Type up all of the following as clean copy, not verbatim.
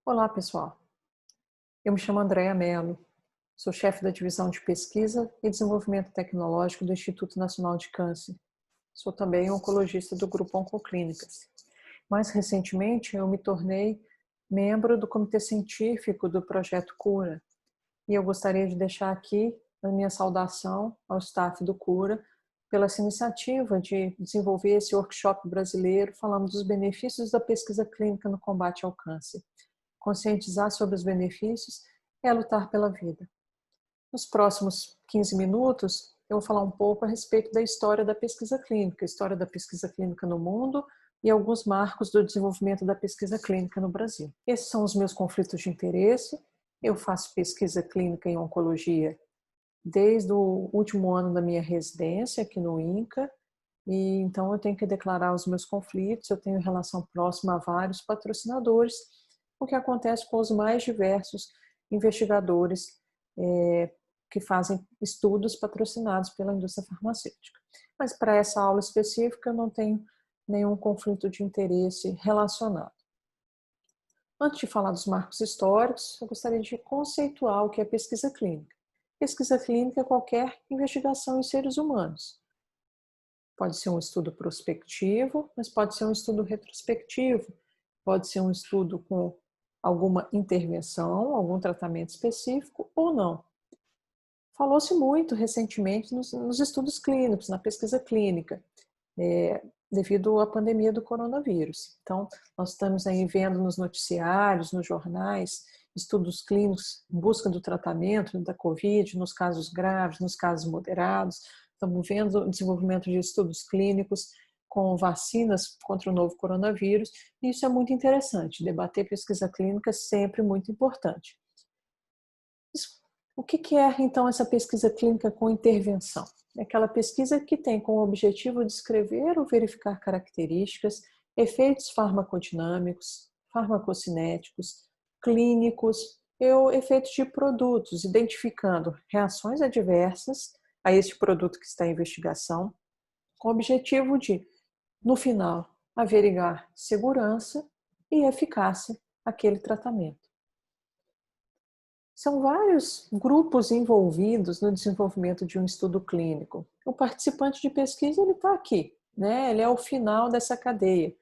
Olá, pessoal. Eu me chamo Andréa Mello, sou chefe da Divisão de Pesquisa e Desenvolvimento Tecnológico do Instituto Nacional de Câncer. Sou também oncologista do Grupo Oncoclínicas. Mais recentemente, eu me tornei membro do Comitê Científico do Projeto Cura e eu gostaria de deixar aqui a minha saudação ao staff do Cura pela essa iniciativa de desenvolver esse workshop brasileiro falando dos benefícios da pesquisa clínica no combate ao câncer. Conscientizar sobre os benefícios é lutar pela vida. Nos próximos 15 minutos, eu vou falar um pouco a respeito da história da pesquisa clínica, a história da pesquisa clínica no mundo e alguns marcos do desenvolvimento da pesquisa clínica no Brasil. Esses são os meus conflitos de interesse. Eu faço pesquisa clínica em oncologia desde o último ano da minha residência aqui no INCA, e então eu tenho que declarar os meus conflitos, eu tenho relação próxima a vários patrocinadores, o que acontece com os mais diversos investigadores que fazem estudos patrocinados pela indústria farmacêutica. Mas para essa aula específica eu não tenho nenhum conflito de interesse relacionado. Antes de falar dos marcos históricos, eu gostaria de conceituar o que é pesquisa clínica. Pesquisa clínica é qualquer investigação em seres humanos. Pode ser um estudo prospectivo, mas pode ser um estudo retrospectivo, pode ser um estudo com alguma intervenção, algum tratamento específico ou não. Falou-se muito recentemente nos estudos clínicos, na pesquisa clínica, devido à pandemia do coronavírus. Então, nós estamos aí vendo nos noticiários, nos jornais, estudos clínicos em busca do tratamento da Covid, nos casos graves, nos casos moderados. Estamos vendo o desenvolvimento de estudos clínicos com vacinas contra o novo coronavírus, e isso é muito interessante. Debater pesquisa clínica é sempre muito importante. O que é, então, essa pesquisa clínica com intervenção? É aquela pesquisa que tem como objetivo descrever ou verificar características, efeitos farmacodinâmicos, farmacocinéticos, clínicos ou efeitos de produtos, identificando reações adversas a este produto que está em investigação, com o objetivo de, no final, averiguar segurança e eficácia daquele tratamento. São vários grupos envolvidos no desenvolvimento de um estudo clínico. O participante de pesquisa ele está aqui, né? Ele é o final dessa cadeia.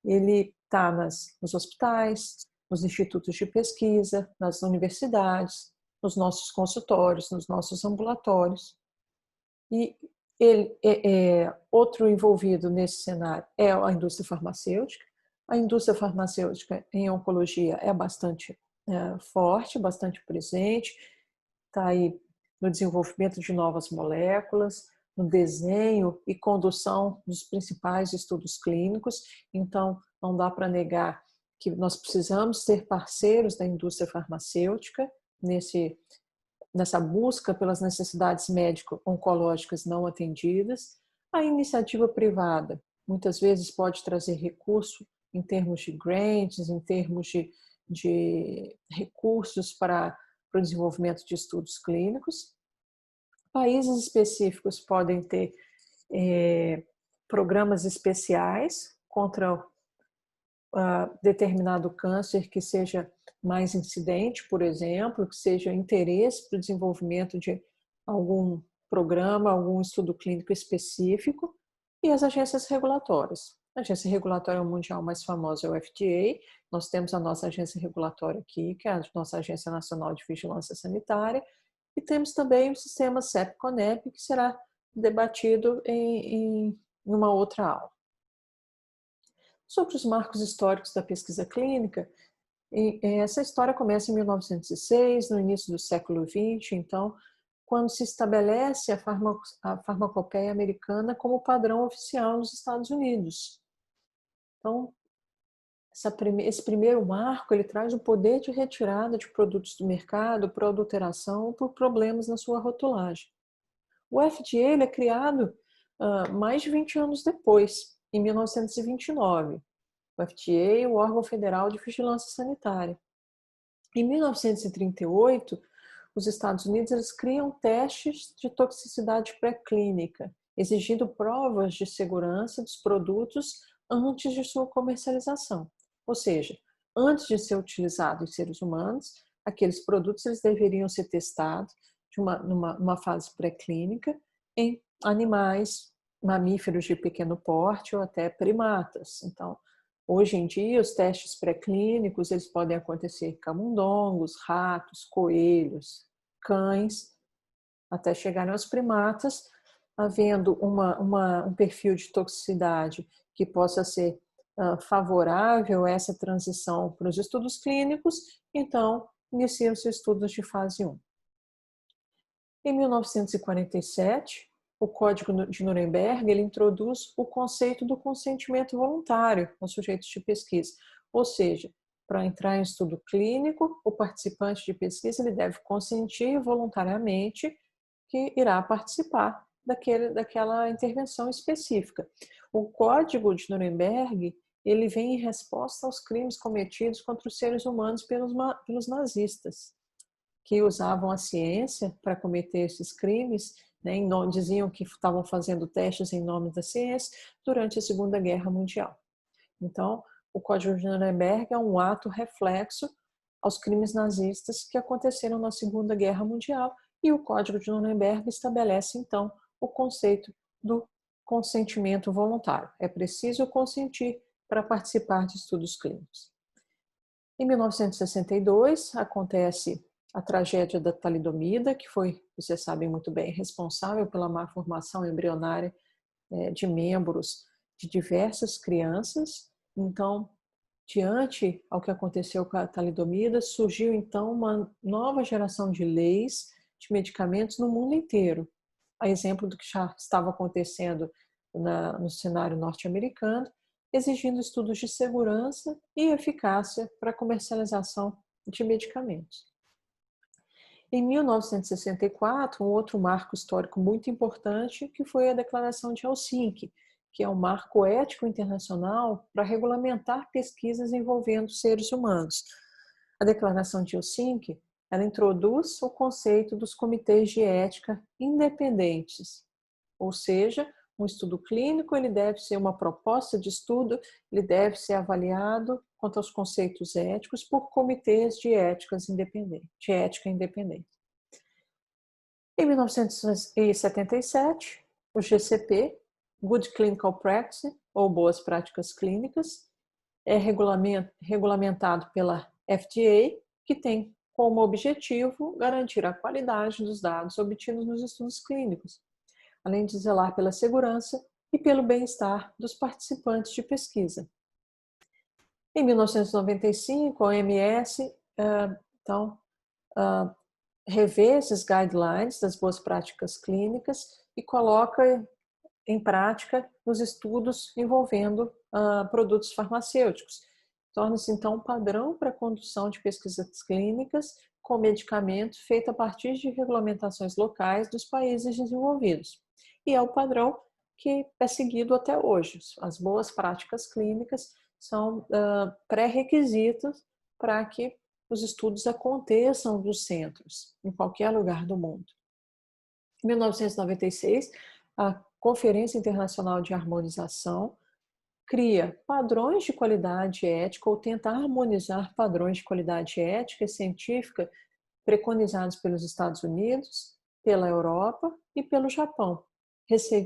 Ele está nos hospitais, nos institutos de pesquisa, nas universidades, nos nossos consultórios, nos nossos ambulatórios. E outro envolvido nesse cenário é a indústria farmacêutica. A indústria farmacêutica em oncologia é bastante forte, bastante presente, está aí no desenvolvimento de novas moléculas, no desenho e condução dos principais estudos clínicos. Então, não dá para negar que nós precisamos ser parceiros da indústria farmacêutica nessa busca pelas necessidades médico-oncológicas não atendidas. A iniciativa privada muitas vezes pode trazer recurso em termos de grants, em termos de recursos para o desenvolvimento de estudos clínicos. Países específicos podem ter programas especiais contra determinado câncer que seja mais incidente, por exemplo, que seja interesse para o desenvolvimento de algum programa, algum estudo clínico específico, e as agências regulatórias. A agência regulatória mundial mais famosa é o FDA, nós temos a nossa agência regulatória aqui, que é a nossa Agência Nacional de Vigilância Sanitária, e temos também o sistema CEP-CONEP, que será debatido em uma outra aula. Sobre os marcos históricos da pesquisa clínica, essa história começa em 1906, no início do século XX, então, quando se estabelece a farmacopeia americana como padrão oficial nos Estados Unidos. Então, esse primeiro marco, ele traz o poder de retirada de produtos do mercado por adulteração ou por problemas na sua rotulagem. O FDA ele é criado mais de 20 anos depois, em 1929. O FDA, o órgão federal de vigilância sanitária. Em 1938, os Estados Unidos eles criam testes de toxicidade pré-clínica, exigindo provas de segurança dos produtos antes de sua comercialização. Ou seja, antes de ser utilizado em seres humanos, aqueles produtos eles deveriam ser testados numa fase pré-clínica em animais, mamíferos de pequeno porte ou até primatas. Então, hoje em dia, os testes pré-clínicos eles podem acontecer em camundongos, ratos, coelhos, cães, até chegarem aos primatas, havendo um perfil de toxicidade que possa ser favorável a essa transição para os estudos clínicos, então iniciam-se estudos de fase 1. Em 1947, o Código de Nuremberg ele introduz o conceito do consentimento voluntário aos sujeitos de pesquisa, ou seja, para entrar em estudo clínico, o participante de pesquisa ele deve consentir voluntariamente que irá participar daquela intervenção específica. O Código de Nuremberg ele vem em resposta aos crimes cometidos contra os seres humanos pelos nazistas, que usavam a ciência para cometer esses crimes, né, diziam que estavam fazendo testes em nome da ciência durante a Segunda Guerra Mundial. Então, o Código de Nuremberg é um ato reflexo aos crimes nazistas que aconteceram na Segunda Guerra Mundial, e o Código de Nuremberg estabelece, então, o conceito do consentimento voluntário. É preciso consentir para participar de estudos clínicos. Em 1962, acontece a tragédia da talidomida, que foi, vocês sabem muito bem, responsável pela má formação embrionária de membros de diversas crianças. Então, diante ao que aconteceu com a talidomida, surgiu então uma nova geração de leis de medicamentos no mundo inteiro. A exemplo do que já estava acontecendo no cenário norte-americano, exigindo estudos de segurança e eficácia para a comercialização de medicamentos. Em 1964, um outro marco histórico muito importante, que foi a Declaração de Helsinki, que é um marco ético internacional para regulamentar pesquisas envolvendo seres humanos. A Declaração de Helsinki, ela introduz o conceito dos comitês de ética independentes, ou seja, um estudo clínico ele deve ser uma proposta de estudo, ele deve ser avaliado quanto aos conceitos éticos por comitês de ética independente. Em 1977, o GCP, Good Clinical Practice, ou Boas Práticas Clínicas, é regulamentado pela FDA, que tem como objetivo garantir a qualidade dos dados obtidos nos estudos clínicos, além de zelar pela segurança e pelo bem-estar dos participantes de pesquisa. Em 1995, a OMS, revê esses guidelines das boas práticas clínicas e coloca em prática os estudos envolvendo produtos farmacêuticos. Torna-se, então, um padrão para a condução de pesquisas clínicas com medicamento feito a partir de regulamentações locais dos países desenvolvidos. E é o padrão que é seguido até hoje. As boas práticas clínicas são pré-requisitos para que os estudos aconteçam nos centros, em qualquer lugar do mundo. Em 1996, a Conferência Internacional de Harmonização cria padrões de qualidade ética ou tenta harmonizar padrões de qualidade ética e científica preconizados pelos Estados Unidos, pela Europa e pelo Japão,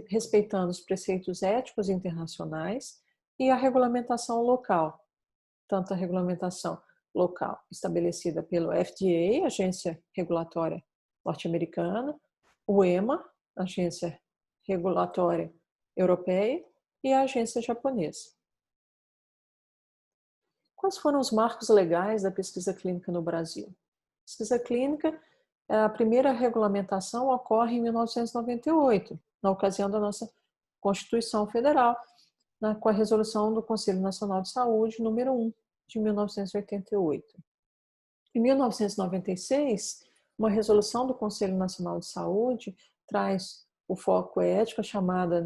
respeitando os preceitos éticos internacionais e a regulamentação local, tanto a regulamentação local estabelecida pelo FDA, Agência Regulatória Norte-Americana, o EMA, Agência Regulatória Europeia, e a agência japonesa. Quais foram os marcos legais da pesquisa clínica no Brasil? A pesquisa clínica, a primeira regulamentação ocorre em 1998, na ocasião da nossa Constituição Federal, com a resolução do Conselho Nacional de Saúde, número 1, de 1988. Em 1996, uma resolução do Conselho Nacional de Saúde traz o foco ético, a chamada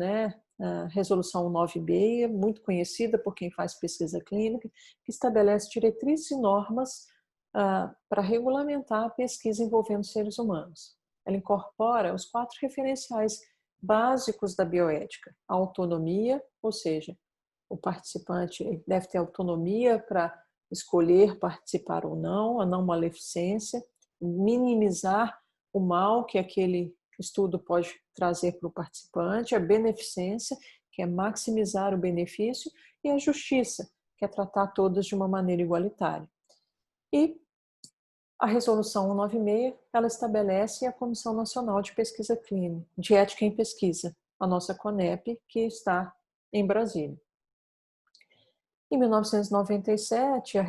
Resolução 9B, muito conhecida por quem faz pesquisa clínica, que estabelece diretrizes e normas para regulamentar a pesquisa envolvendo seres humanos. Ela incorpora os 4 referenciais básicos da bioética: a autonomia, ou seja, o participante deve ter autonomia para escolher participar ou não, a não maleficência, minimizar o mal que aquele estudo pode trazer para o participante, a beneficência, que é maximizar o benefício, e a justiça, que é tratar todos de uma maneira igualitária. E a Resolução 196, ela estabelece a Comissão Nacional de Pesquisa Clínica, de Ética em Pesquisa, a nossa CONEP, que está em Brasília. Em 1997, a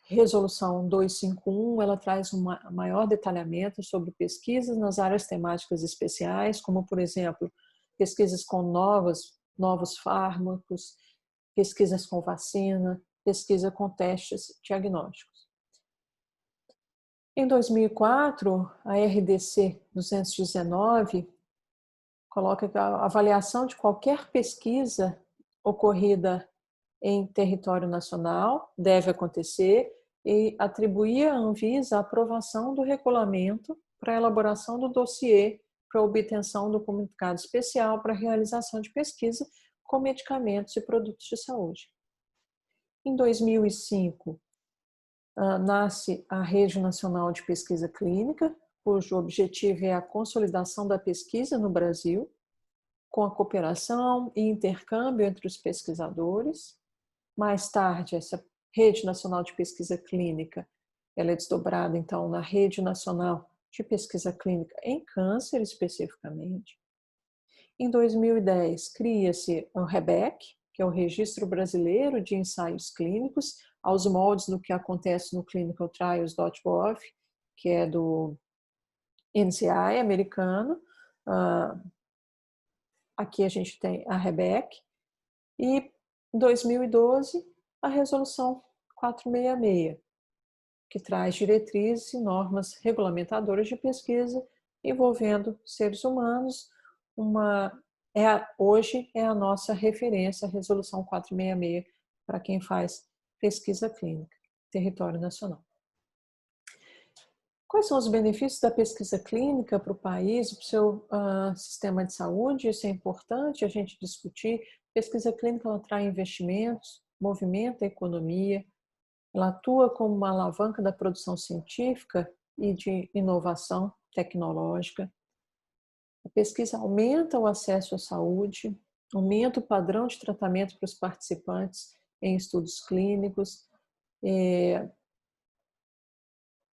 Resolução 251, ela traz um maior detalhamento sobre pesquisas nas áreas temáticas especiais, como, por exemplo, pesquisas com novos fármacos, pesquisas com vacina, pesquisa com testes diagnósticos. Em 2004, a RDC 219 coloca que a avaliação de qualquer pesquisa ocorrida em território nacional deve acontecer e atribuir à Anvisa a aprovação do regulamento para a elaboração do dossiê para a obtenção do comunicado especial para a realização de pesquisa com medicamentos e produtos de saúde. Em 2005, nasce a Rede Nacional de Pesquisa Clínica, cujo objetivo é a consolidação da pesquisa no Brasil, com a cooperação e intercâmbio entre os pesquisadores. Mais tarde, essa Rede Nacional de Pesquisa Clínica, ela é desdobrada, então, na Rede Nacional de Pesquisa Clínica em Câncer, especificamente. Em 2010, cria-se o REBEC, que é o Registro Brasileiro de Ensaios Clínicos, aos moldes do que acontece no clinicaltrials.gov, que é do NCI americano. Aqui a gente tem a REBEC. E em 2012, a Resolução 466, que traz diretrizes e normas regulamentadoras de pesquisa envolvendo seres humanos. Hoje é a nossa referência, a Resolução 466, para quem faz pesquisa clínica, território nacional. Quais são os benefícios da pesquisa clínica para o país, para o seu sistema de saúde? Isso é importante a gente discutir. Pesquisa clínica, ela atrai investimentos, movimenta a economia, ela atua como uma alavanca da produção científica e de inovação tecnológica. A pesquisa aumenta o acesso à saúde, aumenta o padrão de tratamento para os participantes em estudos clínicos.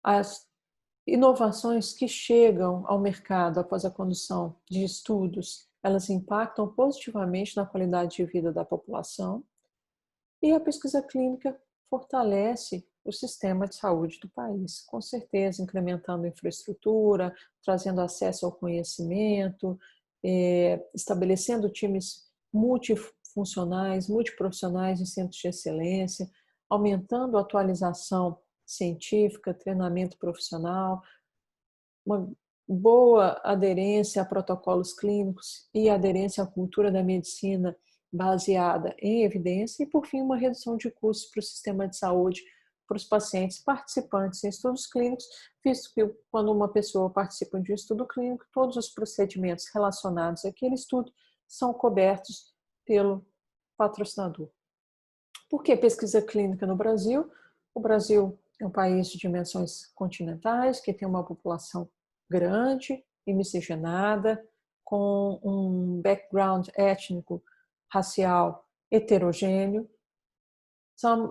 As inovações que chegam ao mercado após a condução de estudos, elas impactam positivamente na qualidade de vida da população. E a pesquisa clínica fortalece o sistema de saúde do país, com certeza incrementando a infraestrutura, trazendo acesso ao conhecimento, estabelecendo times multifuncionais, multiprofissionais em centros de excelência, aumentando a atualização científica, treinamento profissional, uma boa aderência a protocolos clínicos e aderência à cultura da medicina baseada em evidência e, por fim, uma redução de custos para o sistema de saúde, para os pacientes participantes em estudos clínicos, visto que quando uma pessoa participa de um estudo clínico, todos os procedimentos relacionados àquele estudo são cobertos pelo patrocinador. Por que pesquisa clínica no Brasil? O Brasil é um país de dimensões continentais, que tem uma população grande e miscigenada, com um background étnico, racial heterogêneo.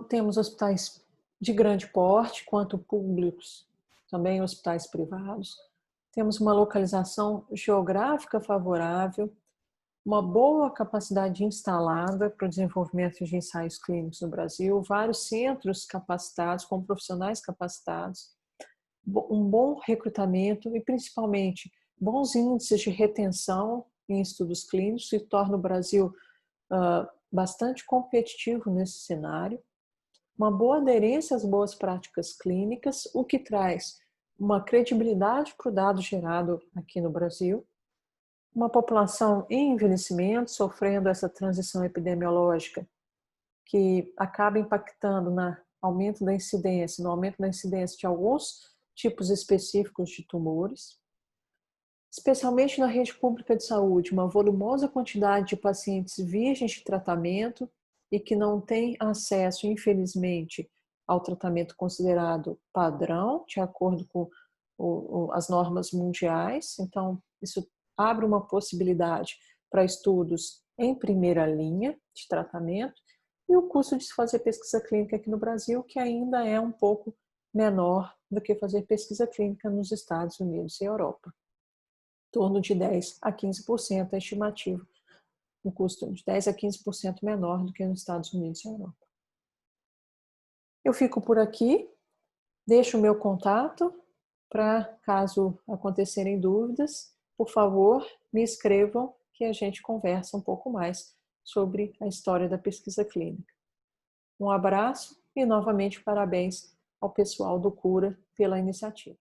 Temos hospitais de grande porte, quanto públicos, também hospitais privados. Temos uma localização geográfica favorável, uma boa capacidade instalada para o desenvolvimento de ensaios clínicos no Brasil, vários centros capacitados, com profissionais capacitados, um bom recrutamento e, principalmente, bons índices de retenção em estudos clínicos, que torna o Brasil bastante competitivo nesse cenário, uma boa aderência às boas práticas clínicas, o que traz uma credibilidade para o dado gerado aqui no Brasil, uma população em envelhecimento, sofrendo essa transição epidemiológica, que acaba impactando no aumento da incidência de alguns tipos específicos de tumores, especialmente na rede pública de saúde, uma volumosa quantidade de pacientes virgens de tratamento e que não têm acesso, infelizmente, ao tratamento considerado padrão, de acordo com as normas mundiais. Então, isso abre uma possibilidade para estudos em primeira linha de tratamento, e o custo de se fazer pesquisa clínica aqui no Brasil, que ainda é um pouco menor do que fazer pesquisa clínica nos Estados Unidos e Europa. Em torno de 10 a 15% é estimativo, um custo de 10 a 15% menor do que nos Estados Unidos e Europa. Eu fico por aqui, deixo o meu contato para, caso acontecerem dúvidas, por favor, me escrevam que a gente conversa um pouco mais sobre a história da pesquisa clínica. Um abraço e, novamente, parabéns ao pessoal do Cura pela iniciativa.